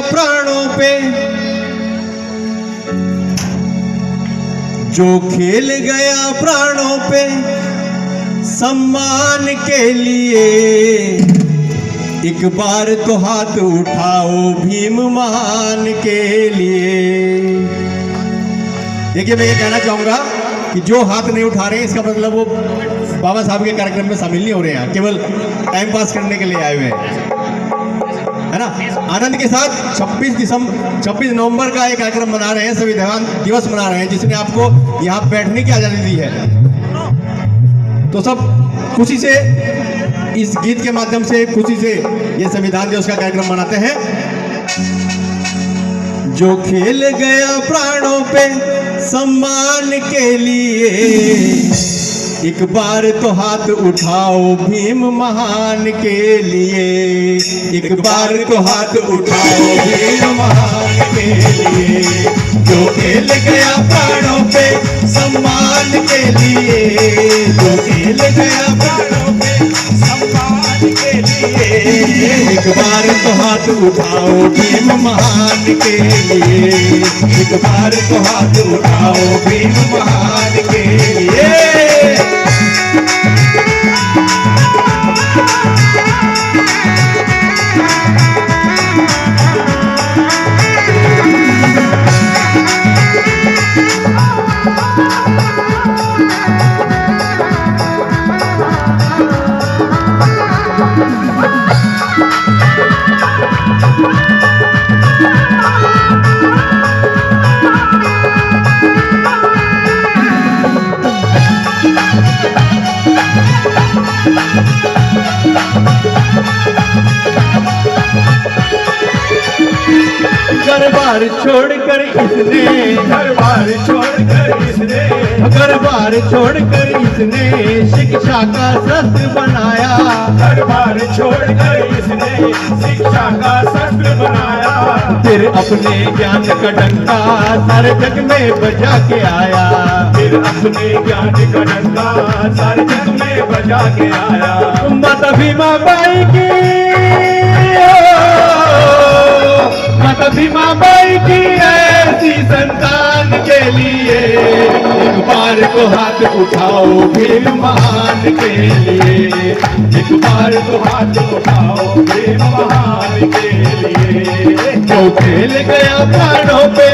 प्राणों पे, जो खेल गया प्राणों पे सम्मान के लिए, एक बार तो हाथ उठाओ भीम महान के लिए। देखिए, मैं ये कहना चाहूंगा कि जो हाथ नहीं उठा रहे हैं इसका मतलब वो बाबा साहब के कार्यक्रम में शामिल नहीं हो रहे हैं, केवल टाइम पास करने के लिए आए हुए हैं, है ना। आनंद के साथ 26 नवंबर का एक कार्यक्रम मना रहे हैं, संविधान दिवस मना रहे हैं, जिसने आपको यहाँ बैठने की आजादी दी है। तो सब खुशी से इस गीत के माध्यम से खुशी से ये संविधान दिवस का कार्यक्रम मनाते हैं। जो खेल गया प्राणों पे सम्मान के लिए, एक बार तो हाथ उठाओ भीम महान के लिए, एक बार तो हाथ उठाओ भीम महान के लिए। जो खेल गया प्राणों पे सम्मान के लिए, जो खेल गया प्राणों पे सम्मान के लिए, एक बार तो हाथ उठाओ भीम महान के लिए, एक बार तो हाथ उठाओ भीम महान के लिए। घर-बार छोड़कर इसने, घर-बार छोड़कर इसने, घर-बार छोड़कर इसने शिक्षा का शस्त्र बनाया, घर-बार छोड़कर इसने शिक्षा का शस्त्र बनाया। फिर अपने ज्ञान का डंका सारे जग में बजा के आया, फिर अपने ज्ञान का डंका सारे जग में बजा के आया। माता भीमा बाई की, माता भीमा बाई की ऐसी संतान के लिए, एक बार को हाथ उठाओ भीम महान के लिए, एक बार को हाथ उठाओ भीम महान के लिए। जो खेल गया प्राणों पे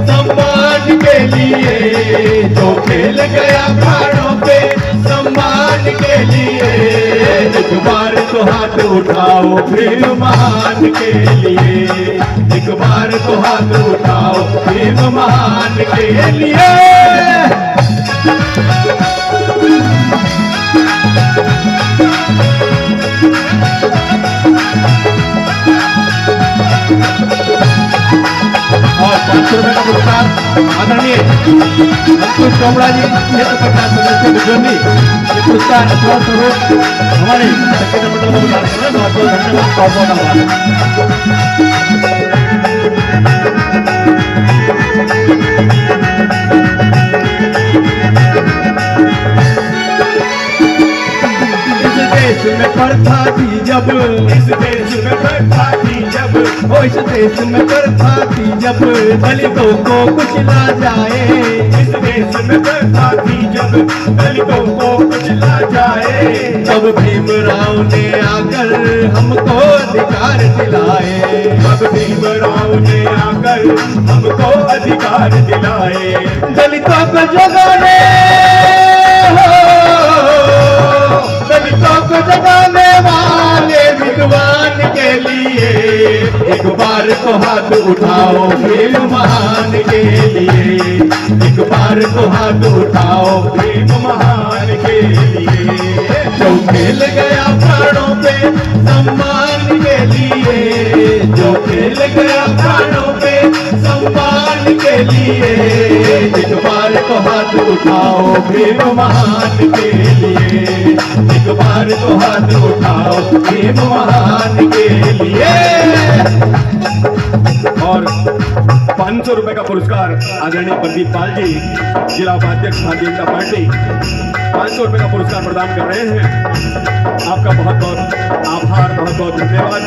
सम्मान के लिए, जो खेल गया प्राणों पे सम्मान के लिए, एक बार तो हाथ उठाओ भीम महान के लिए, एक बार तो हाथ उठाओ भीम महान के लिए। और 500 रुपए का पुरस्कार आदरणीय अंकुश चोपड़ा जी, क्षेत्र पंचायत सदस्य बिजोनी, ये पुरस्कार अथवा स्वरूप हमारे सेक्रेटरी मंडल को प्रदान कर रहे हैं। बहुत बहुत धन्यवाद, बहुत बहुत आभार। इस देश में प्रथा थी जब, इस देश में प्रथा थी जब, ओ इस देश में प्रथा थी जब दलितों को कुचला जाए, इस देश में प्रथा थी जब दलितों को कुचला जाए, तब भीमराव ने आकर हमको अधिकार दिलाए, तब भीमराव ने आकर हमको अधिकार दिलाए। दलितों को जगाने, दलितों को जगाने वाले विद्वान के लिए, एक बार को हाथ उठाओ भीम महान के लिए, एक बार को हाथ उठाओ भीम महान के लिए। जो खेल गया प्राणों पे सम्मान के लिए, जो खेल गया प्राणों पे सम्मान के लिए, एक बार को हाथ उठाओ भीम महान के लिए, एक बार को हाथ उठाओ भीम महान के लिए। और 500 रुपए का पुरस्कार आदरणीय प्रदीप पाल जी, जिला उपाध्यक्ष भारतीय जनता पार्टी, 500 रुपए का पुरस्कार प्रदान कर रहे हैं। आपका बहुत बहुत आभार, बहुत बहुत धन्यवाद।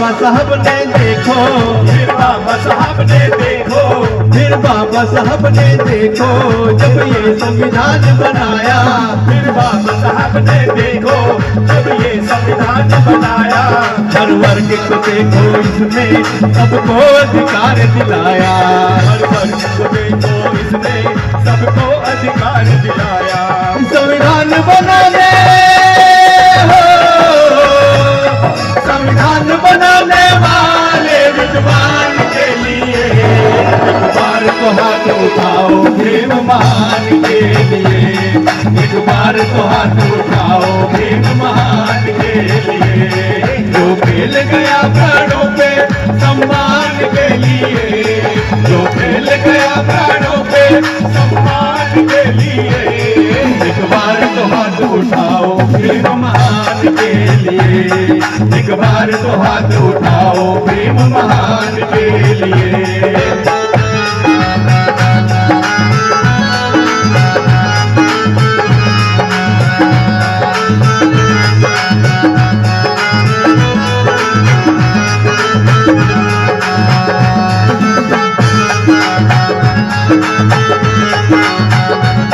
बाबा साहब ने देखो, फिर बाबा साहब ने देखो, फिर बाबा साहब ने देखो, जब ये संविधान बनाया, फिर बाबा साहब ने देखो, जब ये संविधान बनाया, हर वर्ग को देखो इसने सबको अधिकार दिलाया, हर वर्ग को देखो इसने सबको अधिकार दिलाया। संविधान बनाने हो, संविधान बनाने वाले विद्वान के लिए एक बार तो हाथ उठाओ भीम महान के लिए, एक बार तो हाथ उठाओ भीम महान के लिए। जो खेल गया प्राणों पे सम्मान के लिए, जो खेल गया प्राणों पे सम्मान के लिए, एक बार तो हाथ उठाओ भीम महान के लिए, एक बार तो हाथ उठाओ भीम महान के लिए।